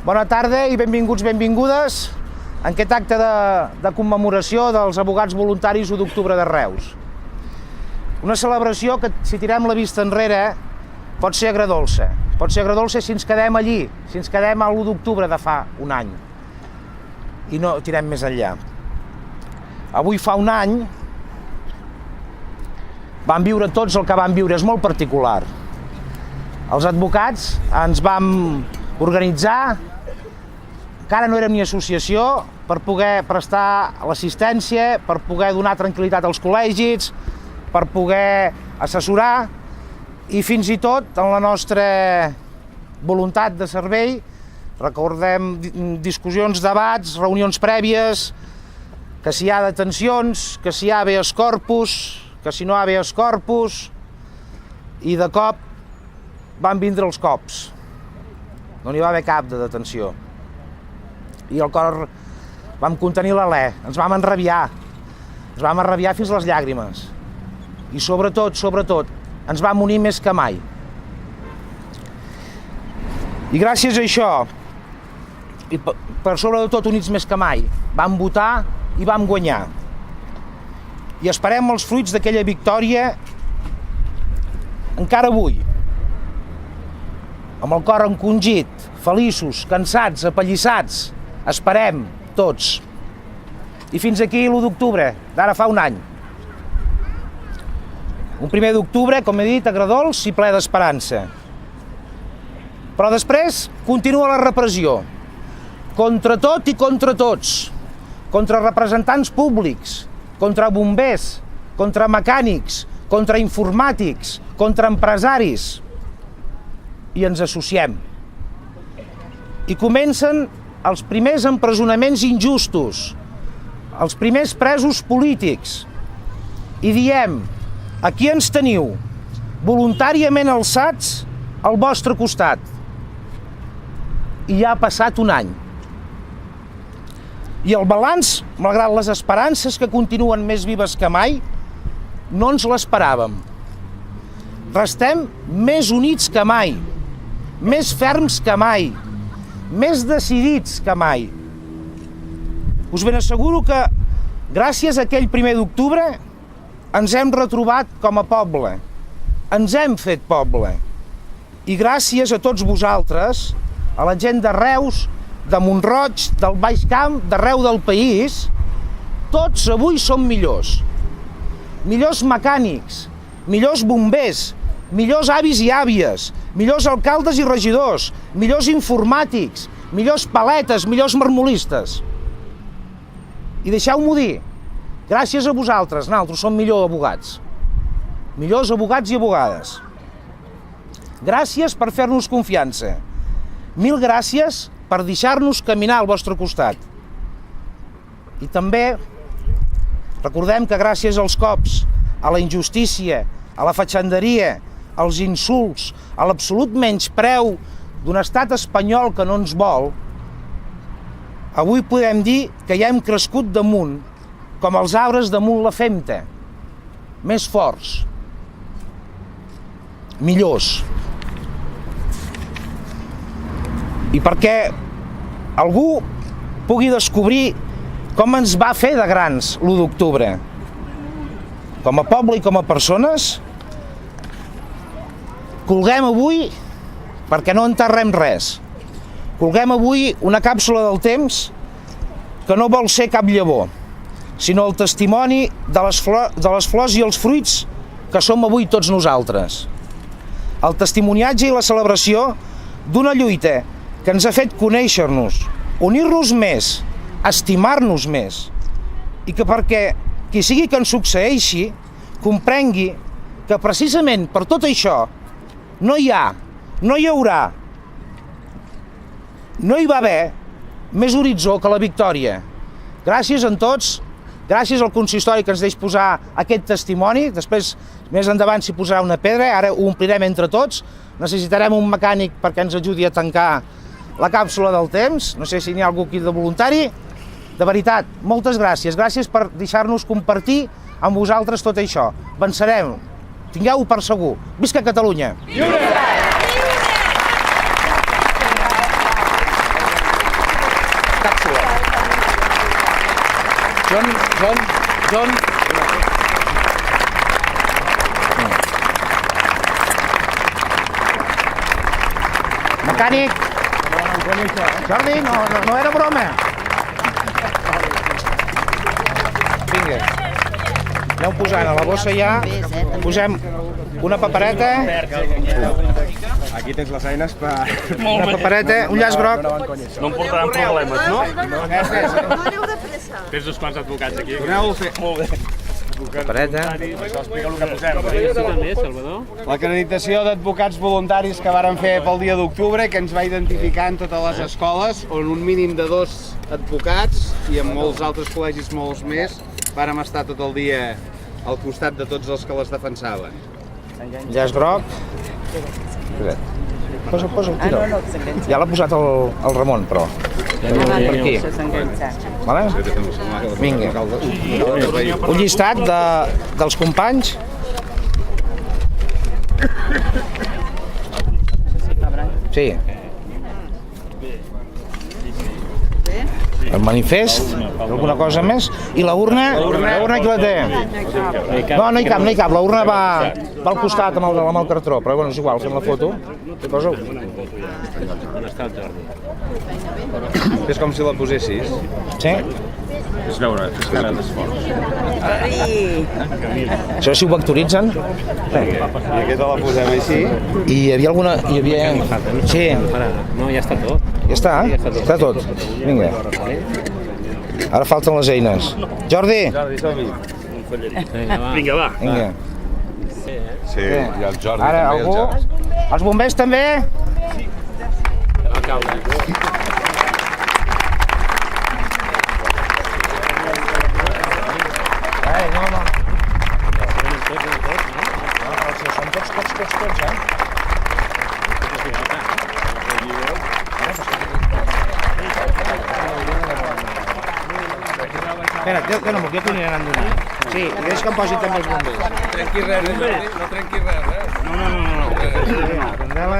Bona tarda i benvinguts, benvingudes en aquest acte de commemoració dels abogats voluntaris 1 d'octubre de Reus. Una celebració que, si tirem la vista enrere, pot ser agredolça. Pot ser agredolça si ens quedem allí, si ens quedem a l'1 d'octubre de fa un any. I no tirem més enllà. Avui fa un any vam viure tots el que vam viure, és molt particular. Els advocats ens vam organitzar, encara no érem ni associació, per poder prestar l'assistència, per poder donar tranquil·litat als col·legis, per poder assessorar i fins i tot en la nostra voluntat de servei recordem discussions, debats, reunions prèvies, que si hi ha detencions, que si hi ha habeas corpus, que si no hi ha habeas corpus, i de cop van vindre els cops. No n'hi va haver cap de detenció. I el cor vam contenir l'alè, ens vam enrabiar fins a les llàgrimes. I sobretot, ens vam unir més que mai. I gràcies a això, i per sobre de tot units més que mai, vam votar i vam guanyar. I esperem els fruits d'aquella victòria encara avui. Amb el cor encongit, feliços, cansats, apallissats, esperem tots. I fins aquí l'1 d'octubre, d'ara fa un any. Un 1 d'octubre, com he dit, agredolç i ple d'esperança. Però després continua la repressió. Contra tot i contra tots. Contra representants públics, contra bombers, contra mecànics, contra informàtics, contra empresaris. I ens associem. I comencen els primers empresonaments injustos, els primers presos polítics. I diem, aquí ens teniu, voluntàriament alçats al vostre costat. I ja ha passat un any. I el balanç, malgrat les esperances que continuen més vives que mai, no ens l'esperàvem. Restem més units que mai, més ferms que mai, més decidits que mai. Us ben asseguro que, gràcies a aquell 1 d'octubre, ens hem retrobat com a poble. Ens hem fet poble. I gràcies a tots vosaltres, a la gent de Reus, de Mont-roig, del Baix Camp, d'arreu del país, tots avui som millors. Millors mecànics, millors bombers, millors avis i àvies, millors alcaldes i regidors, millors informàtics, millors paletes, millors marmolistes. I deixeu-m'ho dir, gràcies a vosaltres, nosaltres som millors abogats. Millors abogats i abogades. Gràcies per fer-nos confiança. Mil gràcies per deixar-nos caminar al vostre costat. I també recordem que gràcies als cops, a la injustícia, a la fatxenderia, als insults, a l'absolut menyspreu d'un estat espanyol que no ens vol, avui podem dir que ja hem crescut damunt, com els arbres damunt la femta, més forts, millors. I perquè algú pugui descobrir com ens va fer de grans l'1 d'octubre, com a poble i com a persones, colguem avui, perquè no enterrem res, colguem avui una càpsula del temps que no vol ser cap llavor, sinó el testimoni de les flors i els fruits que som avui tots nosaltres. El testimoniatge i la celebració d'una lluita que ens ha fet conèixer-nos, unir-nos més, estimar-nos més, i que perquè qui sigui que ens succeeixi comprengui que precisament per tot això no hi haurà, no hi va haver més horitzó que la victòria. Gràcies a tots, gràcies al consistori que ens deix posar aquest testimoni, després més endavant s'hi posarà una pedra, ara ho omplirem entre tots, necessitarem un mecànic perquè ens ajudi a tancar la càpsula del temps, no sé si n'hi ha algú aquí de voluntari. De veritat, moltes gràcies, gràcies per deixar-nos compartir amb vosaltres tot això. Vencerem, tingueu-ho per segur. Visca Catalunya! Lliure! John. Mecànic. Jordi, no era broma. Vinga. Aneu posant a la bossa ja. Posem una papereta. Aquí tens les eines per... Una papereta, un llaç groc. No em portaran problemes, no? No aneu de pressa. Tens uns quants advocats aquí. Doneu-ho fer. Molt bé. Papereta. Això explica el que posem. també, Salvador? L'acreditació d'advocats voluntaris que varen fer pel dia d'octubre, que ens va identificar en totes les escoles, on un mínim de 2 advocats i en molts altres col·legis molts més vàrem estar tot el dia al costat de tots els que les defensaven. Llaç groc. Posa, tira. Ja l'ha posat el Ramon, però. Per aquí. Vale? Vinga. Un llistat dels companys. Sí. El manifest, alguna cosa més. I la urna qui la té? No hi cap, la urna va al costat amb el cartró, però bueno, és igual, fem la foto. Posa-ho. És com si la posessis. Sí? És veure, és cara d'esforç. Això si ho vectoritzen. I aquesta la posem així. I hi havia alguna... Sí. No, ja està tot. Ja està? Està tot. Vinga. Ara falten les eines. Jordi! Jordi, som-hi. Vinga, va. Vinga. Sí, i el Jordi Ara, també. algú... Els bombers també? Alcalde. No. Són tots, eh? Espera, jo no m'ho aniran donant. Sí, deixa que em posin també els bombers. No trenqui res, no trenqui res. No. Candela.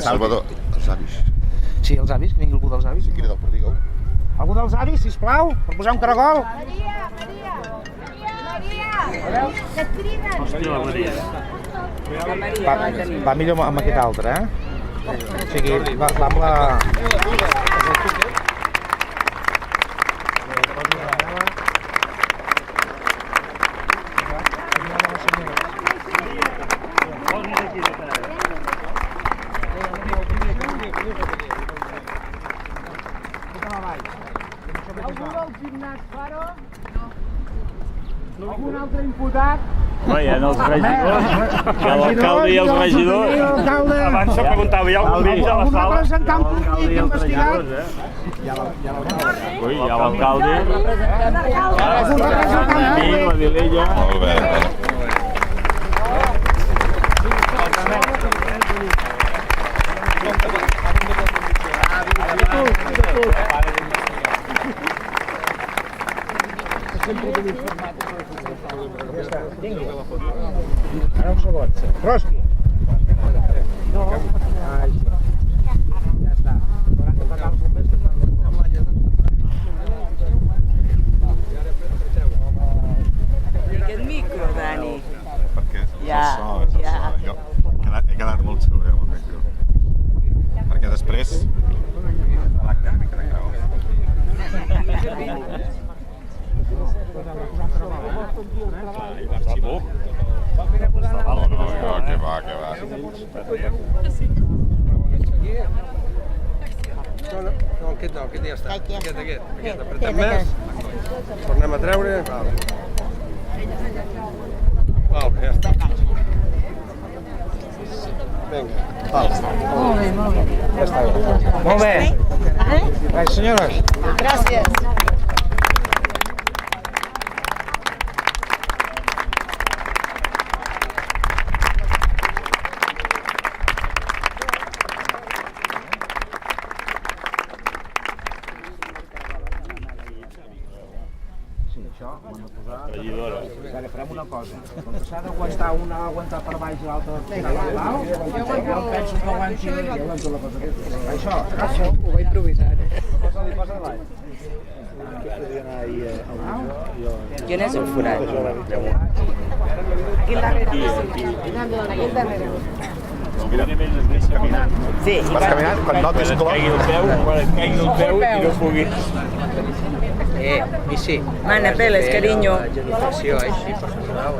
Salvador, els avis. Sí, els avis, que vingui algú dels avis. Crida el perdigó. Algú dels avis, sisplau, per posar un caragol. Maria! Que et criden! Hòstia, la Maria. Va millor amb aquest altre, eh? O sigui, va amb la... Algun altre imputat? No, hi ha els regidors, hi ha l'alcalde i els regidors. Abans se preguntava, hi ha algun mig a la sala? Representant polític investigat. Ui, hi ha l'alcalde, la Vilella. Molt bé. Ara un segon. Roski. Ja està. Aquest micro, Dani. Perquè Ja, el so, jo he quedat molt segur amb el micro. Perquè després... No, que va. No, aquest ja està. Aquest. Apretem més. Tornem a treure. Val, ja està. Vinga. Ja està bé. Molt bé. Gràcies, senyores. Gràcies. Regidora. Ara farem una cosa. Com que s'ha d'aguantar una ha d'aguantar per baix i l'altra per dalt, jo penso que aguanti la cosa. Això, Ho va improvisar. posa-li de baix. Quin és el forat? Aquí al darrere. Aquí al darrere. Sí, Vas caminant, quan notis Quan et com... caigui el peu i no puguis. I sí. Mana peles, carinyo. Genuflexió, així, personal,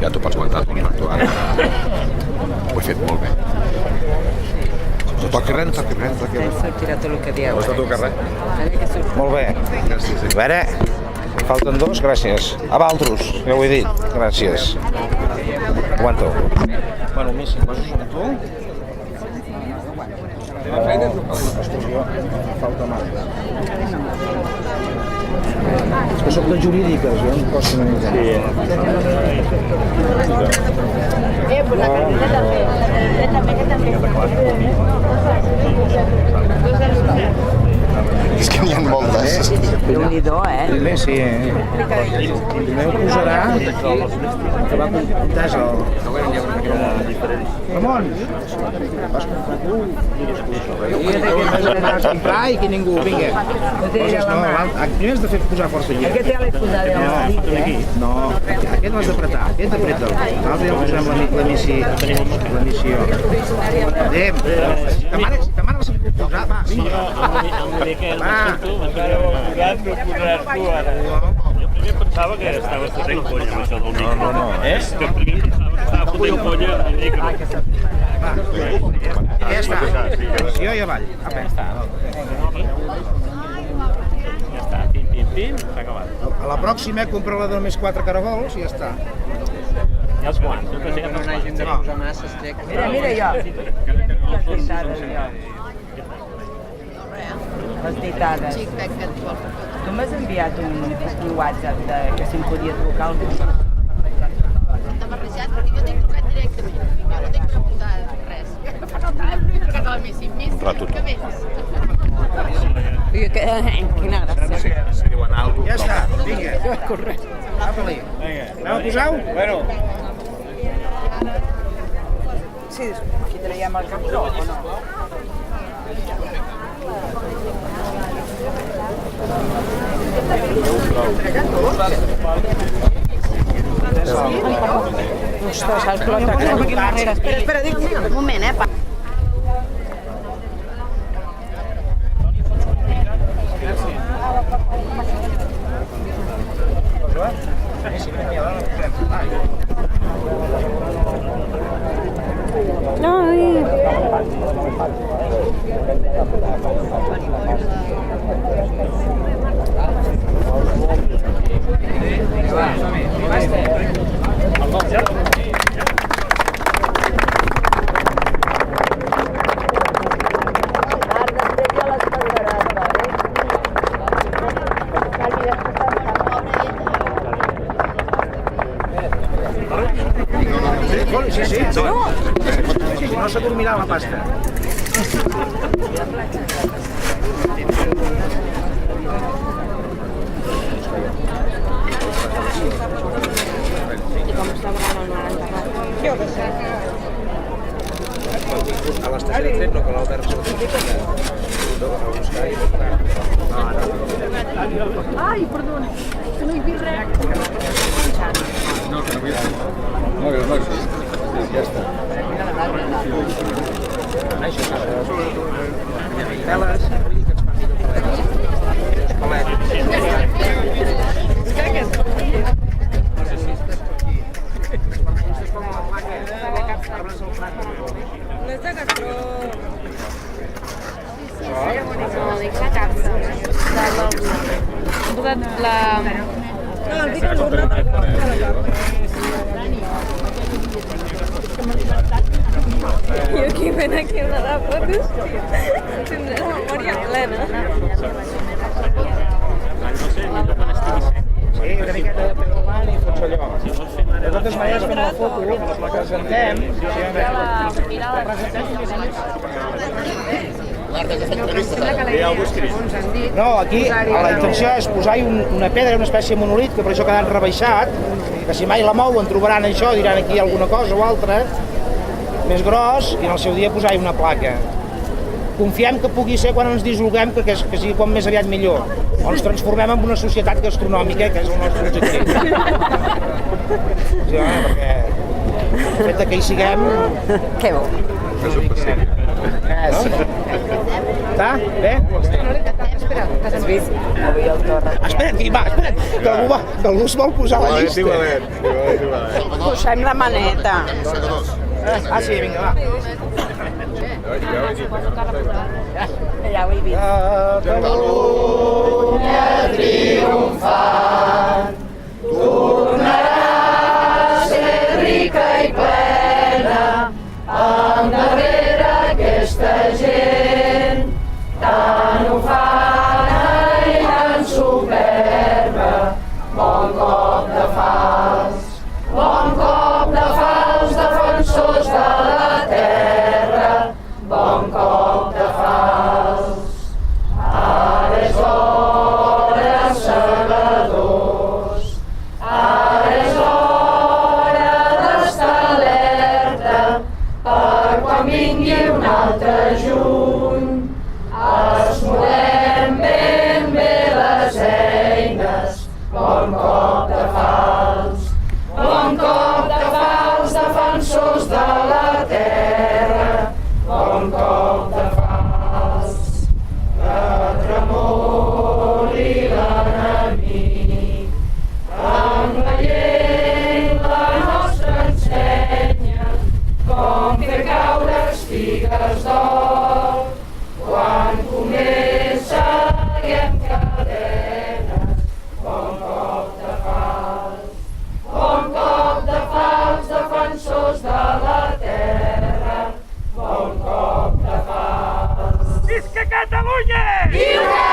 Ja t'ho pots aguantar, tu ara. Ho he fet molt bé. No toqui res, no toqui res, no toqui res. Sortirà tot el que dieu. No has de tocar res. Molt bé. Gràcies. A veure, falten dos, gràcies. A Valtros, ja ho he dit, gràcies. Aguanta-ho. Bueno, més, si em poses amb tu... Falta mà. És que soc de jurídiques, jo em costa una mica. Pues la cartera també. És que n'hi ha moltes. Déu-n'hi-do, També sí, Primer ho posarà que va comptar el... Ramon! Vas comprar tu? Vas comprar i que ningú, vinga. Poses, no, primer has de fer posar força aquí. Aquest ja l'he posat. No, aquest l'has d'apretar, aquest apreta'l. L'altre ja el posem l'emissió. Anem. Ta mare l'ha sabut posar, va, vinga. Va. Encara ho has posat, no ho posaràs tu ara. Jo primer pensava que estaves fotent conya amb això del micro. No. Que primer pensava que estava fotent conya amb el micro. Ja està. Jo i avall. Apa. Ja està, pim, s'ha acabat. A la pròxima compra-la de només 4 caragols i ja està. Ja els guants, no t'hagi no n'hagin de posar massa estrec. Mira jo. Les ditades, jo. Les ditades. Tu m'has enviat un WhatsApp que si em podia trucar algú. Està barrejat perquè jo t'he trucat directament. Jo no t'he preguntat res. Un rato. Que més? Quina gràcia. Si diuen alguna Ja està, vinga. Correcte. Apa-li. Aneu a posar-ho? Bueno, Sí, aquí traiem el campió o no? Ostres, el clot aquí darrere. Espera, dic, Un moment, Sí, sí. Si no s'adormirà la pasta. I com està brant el mar enterrat? Jo què sé. a l'estació de tren no, que l'Albert s'ho té a buscar i Ai, perdona, que no hi vi res. No, que no vull... No, que no, ja està. Peles. No és de gastró. No, dic la capsa. He posat la... No, el dic l'urna per la I aquí ven aquí a la fotos. Tindré la memòria plena. Sí, una miqueta de pegolant i fots allò. De totes maneres, com la foto, la presentem, la presentem. No, aquí la intenció és posar-hi una pedra, una espècie de monolit, que per això ha quedat rebaixat, que si mai la mouen trobaran això, diran aquí alguna cosa o altra, més gros, i en el seu dia posar-hi una placa. Confiem que pugui ser quan ens dissolguem, que sigui com més aviat millor, o ens transformem en una societat gastronòmica, que és el nostre objectiu. Sí, perquè el fet que hi siguem... Que bo. És un passeig. Està? Bé? Has vist? Avui el Torre. Espera't, que algú es vol posar a la llista. Posem la maneta. Ah, sí, vinga, va. Ja ho he vist. Catalunya triomfant, tornarà a ser rica i plena, endarrere aquesta gent, tan ufana i tan superba, bon cop de fals, defensors de la terra, bon cop de fals. Ara és hora, segadors, ara és hora d'estar alerta per quan vingui un altre juny. Esmolem ben bé les eines, bon cop de fals, defensors de la terra, bon cop de fals. Que tremoli l'enemic, amb la llengua nostra ensenya com fer caure espigues d'or, quan comença i en cadenes, bon cop de fals, defensors de la terra, bon cop de fals. Visca Catalunya! Viure!